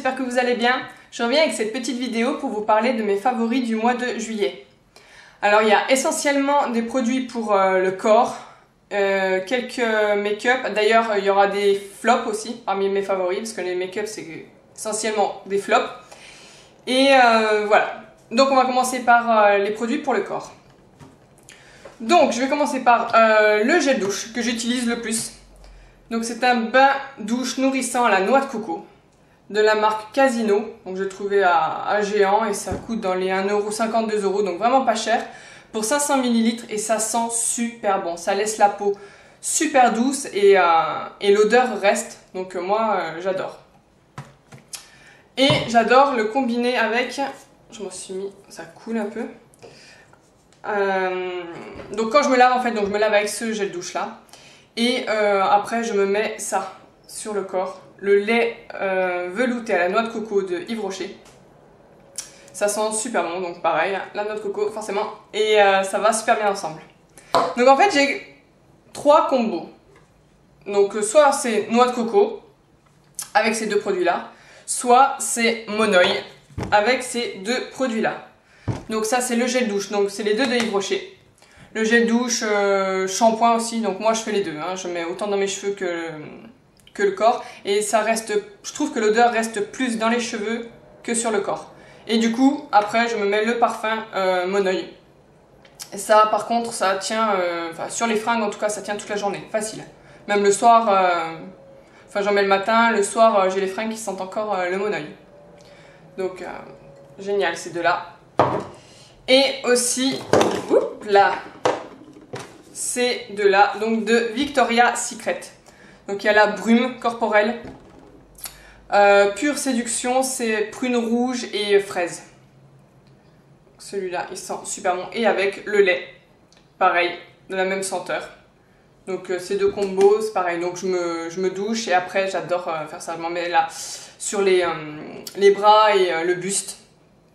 j'espère que vous allez bien. Je reviens avec cette petite vidéo pour vous parler de mes favoris du mois de juillet. Alors il y a essentiellement des produits pour le corps, quelques make-up. D'ailleurs il y aura des flops aussi parmi mes favoris parce que les make-up c'est essentiellement des flops. Et voilà, donc on va commencer par les produits pour le corps. Donc je vais commencer par le gel douche que j'utilise le plus. Donc c'est un bain douche nourrissant à la noix de coco de la marque Casino. Donc je l'ai trouvé à Géant et ça coûte dans les 1,50 €, 2 €, donc vraiment pas cher. Pour 500 ml et ça sent super bon. Ça laisse la peau super douce et l'odeur reste. Donc moi j'adore. Et j'adore le combiner avec... Je m'en suis mis... Ça coule un peu. Donc quand je me lave en fait, donc je me lave avec ce gel douche là. Et après je me mets ça sur le corps, le lait velouté à la noix de coco de Yves Rocher. Ça sent super bon, donc pareil, la noix de coco forcément, et ça va super bien ensemble. Donc en fait j'ai 3 combos. Donc soit c'est noix de coco avec ces 2 produits là, soit c'est Monoï avec ces 2 produits là. Donc ça c'est le gel douche, donc c'est les 2 de Yves Rocher. Le gel douche, shampoing aussi, donc moi je fais les 2, hein. Je mets autant dans mes cheveux que le corps. Et ça reste, je trouve que l'odeur reste plus dans les cheveux que sur le corps. Et du coup, après je me mets le parfum Monoï. Et ça par contre, ça tient, sur les fringues en tout cas, ça tient toute la journée, facile. Même le soir, j'en mets le matin, le soir j'ai les fringues qui sentent encore le Monoï. Donc génial ces 2 là. Et aussi, là, ces 2 là, donc de Victoria's Secret. Donc il y a la brume corporelle, pure séduction, c'est prune rouge et fraise. Celui-là il sent super bon, et avec le lait, pareil, de la même senteur. Donc ces 2 combos, c'est pareil, donc je me douche et après j'adore faire ça, je m'en mets là sur les bras et le buste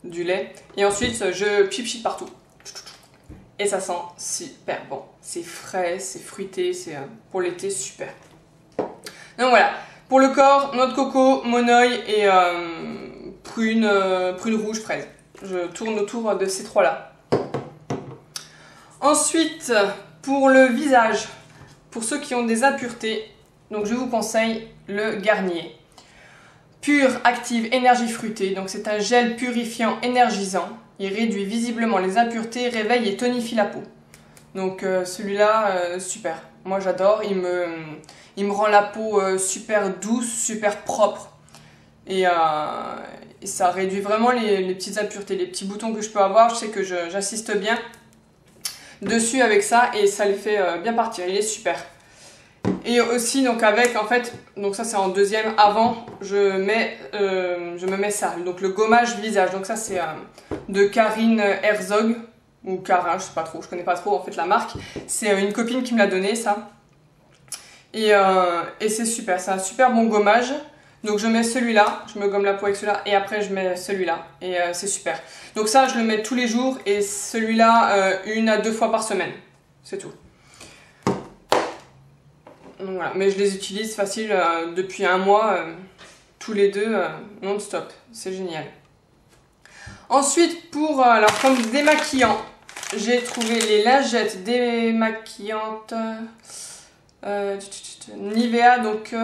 du lait, et ensuite je pipe partout. Et ça sent super bon. C'est frais, c'est fruité, c'est pour l'été super. Donc voilà, pour le corps, noix de coco, Monoï et prune rouge, fraise. Je tourne autour de ces 3 là. Ensuite, pour le visage, pour ceux qui ont des impuretés, donc je vous conseille le Garnier. Pure, active, énergie fruitée. Donc c'est un gel purifiant énergisant. Il réduit visiblement les impuretés, réveille et tonifie la peau. Donc celui-là, super. Moi j'adore. Il me rend la peau super douce, super propre. Et ça réduit vraiment les petites impuretés, les petits boutons que je peux avoir. Je sais que j'insiste bien dessus avec ça et ça les fait bien partir. Il est super. Et aussi donc avec en fait, donc ça c'est en deuxième, avant je me mets ça, donc le gommage visage. Donc ça c'est de Karine Herzog ou Karin, je sais pas trop, je connais pas trop en fait la marque. C'est une copine qui me l'a donné ça. Et c'est super, c'est un super bon gommage. Donc je mets celui-là, je me gomme la peau avec celui-là et après je mets celui-là et c'est super. Donc ça je le mets tous les jours et celui-là 1 à 2 fois par semaine, c'est tout. Donc voilà. Mais je les utilise facile depuis 1 mois, tous les 2 non-stop, c'est génial. Ensuite pour, alors comme démaquillant, j'ai trouvé les lingettes démaquillantes Nivea, donc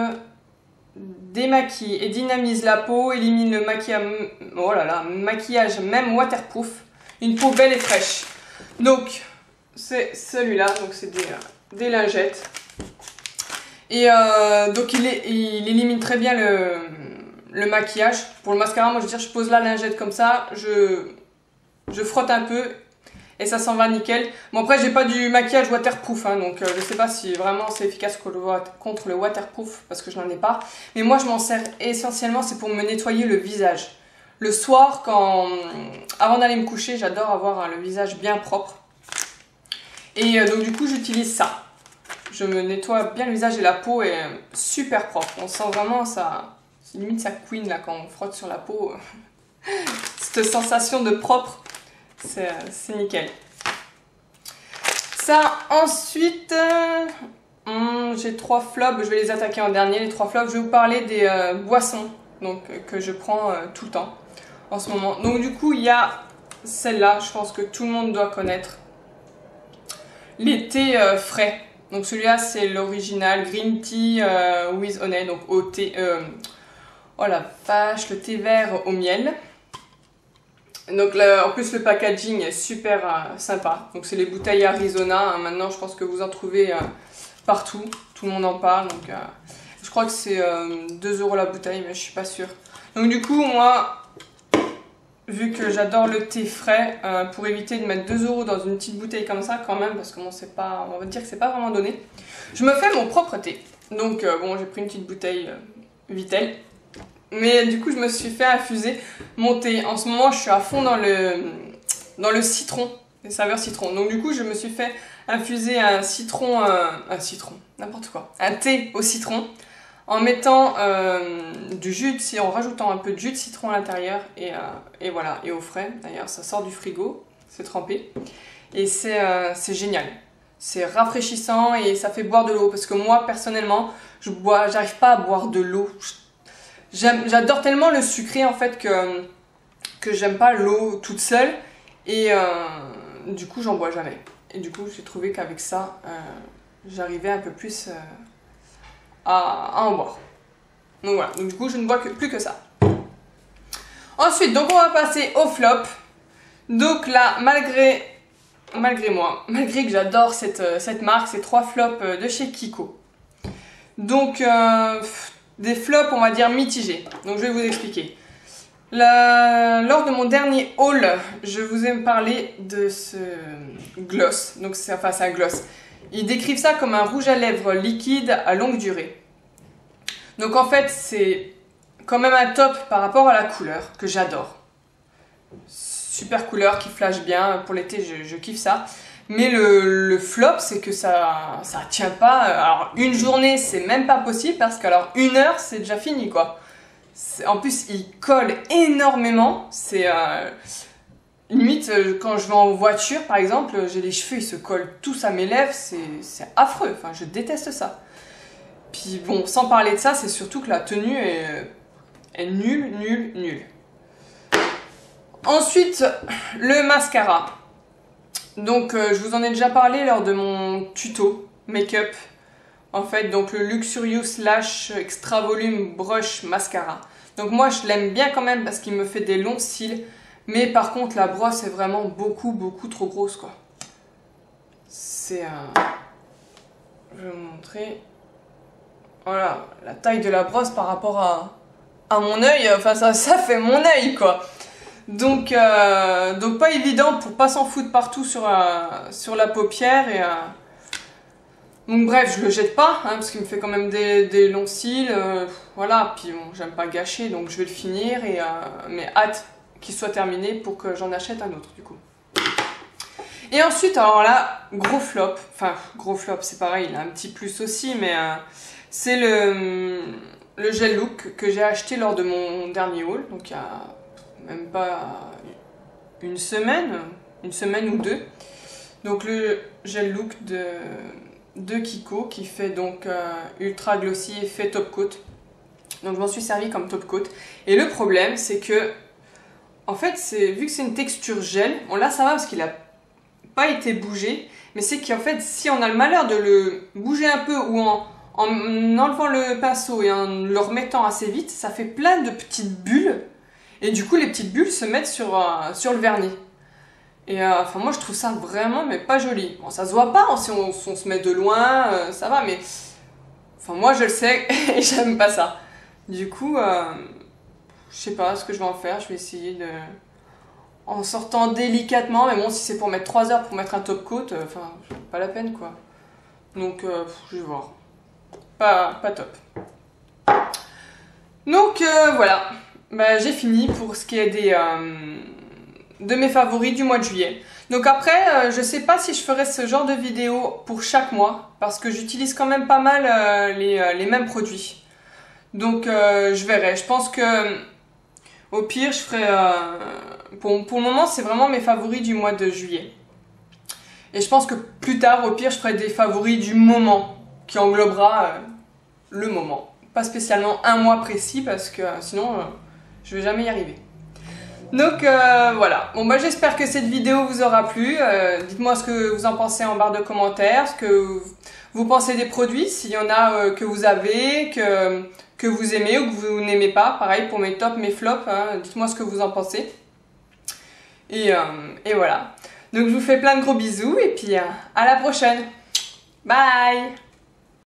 démaquille et dynamise la peau, élimine le maquillage même waterproof, une peau belle et fraîche. Donc c'est celui-là, donc c'est des lingettes. Et donc il élimine très bien le maquillage. Pour le mascara, moi je veux dire, je pose la lingette comme ça, je frotte un peu et ça s'en va nickel. Bon après j'ai pas du maquillage waterproof, hein, donc je sais pas si vraiment c'est efficace contre le waterproof parce que je n'en ai pas. Mais moi je m'en sers essentiellement, c'est pour me nettoyer le visage. Le soir, avant d'aller me coucher, j'adore avoir le visage bien propre. Et donc du coup j'utilise ça. Je me nettoie bien le visage et la peau est super propre. On sent vraiment ça, limite ça couine là quand on frotte sur la peau. Cette sensation de propre, c'est nickel. Ça, ensuite, j'ai 3 flops, je vais les attaquer en dernier. Les 3 flops, je vais vous parler des boissons donc que je prends tout le temps en ce moment. Donc du coup, il y a celle-là, je pense que tout le monde doit connaître. Les thés frais. Donc celui-là, c'est l'original Green Tea with Honey, donc au thé... oh la vache, le thé vert au miel. Donc là, en plus le packaging est super sympa. Donc c'est les bouteilles Arizona. Hein. Maintenant je pense que vous en trouvez partout. Tout le monde en parle. Donc je crois que c'est 2 € la bouteille, mais je suis pas sûre. Donc du coup moi, vu que j'adore le thé frais, pour éviter de mettre 2 € dans une petite bouteille comme ça quand même, parce que bon c'est pas, on va dire que c'est pas vraiment donné, je me fais mon propre thé. Donc bon, j'ai pris une petite bouteille Vitel. Mais du coup, je me suis fait infuser mon thé. En ce moment, je suis à fond dans le citron, les saveurs citron. Donc du coup, je me suis fait infuser un citron, n'importe quoi, un thé au citron, en mettant en rajoutant un peu de jus de citron à l'intérieur et voilà, et au frais. D'ailleurs, ça sort du frigo, c'est trempé et c'est génial. C'est rafraîchissant et ça fait boire de l'eau parce que moi, personnellement, j'arrive pas à boire de l'eau. J'adore tellement le sucré en fait que j'aime pas l'eau toute seule et du coup j'en bois jamais. Et du coup j'ai trouvé qu'avec ça j'arrivais un peu plus à en boire. Donc voilà, donc du coup je ne bois plus que ça. Ensuite donc on va passer au flop. Donc là malgré moi, malgré que j'adore cette marque, ces 3 flops de chez Kiko. Donc des flops, on va dire, mitigés. Donc je vais vous expliquer. Lors de mon dernier haul, je vous ai parlé de ce gloss. Donc c'est un gloss. Ils décrivent ça comme un rouge à lèvres liquide à longue durée. Donc en fait, c'est quand même un top par rapport à la couleur, que j'adore. Super couleur qui flash bien. Pour l'été, je kiffe ça. Mais le flop, c'est que ça tient pas. Alors, une journée, c'est même pas possible parce qu'alors, 1 heure, c'est déjà fini, quoi. En plus, il colle énormément. C'est limite, quand je vais en voiture, par exemple, j'ai les cheveux, ils se collent tous à mes lèvres. C'est affreux. Enfin, je déteste ça. Puis bon, sans parler de ça, c'est surtout que la tenue est nulle. Ensuite, le mascara. Donc je vous en ai déjà parlé lors de mon tuto make-up. En fait, donc le Luxurious Lash Extra Volume Brush Mascara. Donc moi je l'aime bien quand même parce qu'il me fait des longs cils. Mais par contre la brosse est vraiment beaucoup trop grosse quoi. C'est je vais vous montrer. Voilà, la taille de la brosse par rapport à mon œil. Enfin ça fait mon œil quoi. Donc pas évident pour pas s'en foutre partout sur la paupière et donc bref je le jette pas hein, parce qu'il me fait quand même des longs cils voilà puis bon j'aime pas gâcher donc je vais le finir mais hâte qu'il soit terminé pour que j'en achète un autre du coup. Et ensuite alors là gros flop c'est pareil il a un petit plus aussi mais c'est le gel look que j'ai acheté lors de mon dernier haul donc il y a même pas une semaine ou 2. Donc le gel look de Kiko qui fait donc ultra glossy effet top coat. Donc je m'en suis servi comme top coat. Et le problème c'est que en fait vu que c'est une texture gel, bon là ça va parce qu'il a pas été bougé, mais c'est qu'en fait si on a le malheur de le bouger un peu ou en enlevant le pinceau et en le remettant assez vite, ça fait plein de petites bulles. Et du coup, les petites bulles se mettent sur le vernis. Et enfin, moi, je trouve ça vraiment, mais pas joli. Bon, ça se voit pas, hein, si on se met de loin, ça va, mais... Enfin, moi, je le sais et j'aime pas ça. Du coup, je sais pas ce que je vais en faire. Je vais essayer de... En sortant délicatement, mais bon, si c'est pour mettre 3 heures pour mettre un top coat, enfin, pas la peine, quoi. Donc, je vais voir. Pas top. Donc, voilà. Bah, j'ai fini pour ce qui est de mes favoris du mois de juillet. Donc après, je sais pas si je ferai ce genre de vidéo pour chaque mois parce que j'utilise quand même pas mal les mêmes produits. Donc je verrai. Je pense que au pire, je ferai... pour le moment, c'est vraiment mes favoris du mois de juillet. Et je pense que plus tard, au pire, je ferai des favoris du moment qui englobera le moment. pas spécialement un mois précis parce que sinon je vais jamais y arriver. Donc voilà, bon bah j'espère que cette vidéo vous aura plu, dites-moi ce que vous en pensez en barre de commentaires, ce que vous pensez des produits, s'il y en a que vous avez, que vous aimez ou que vous n'aimez pas, pareil pour mes tops, mes flops, hein, dites-moi ce que vous en pensez. Et voilà, donc je vous fais plein de gros bisous et puis à la prochaine, bye.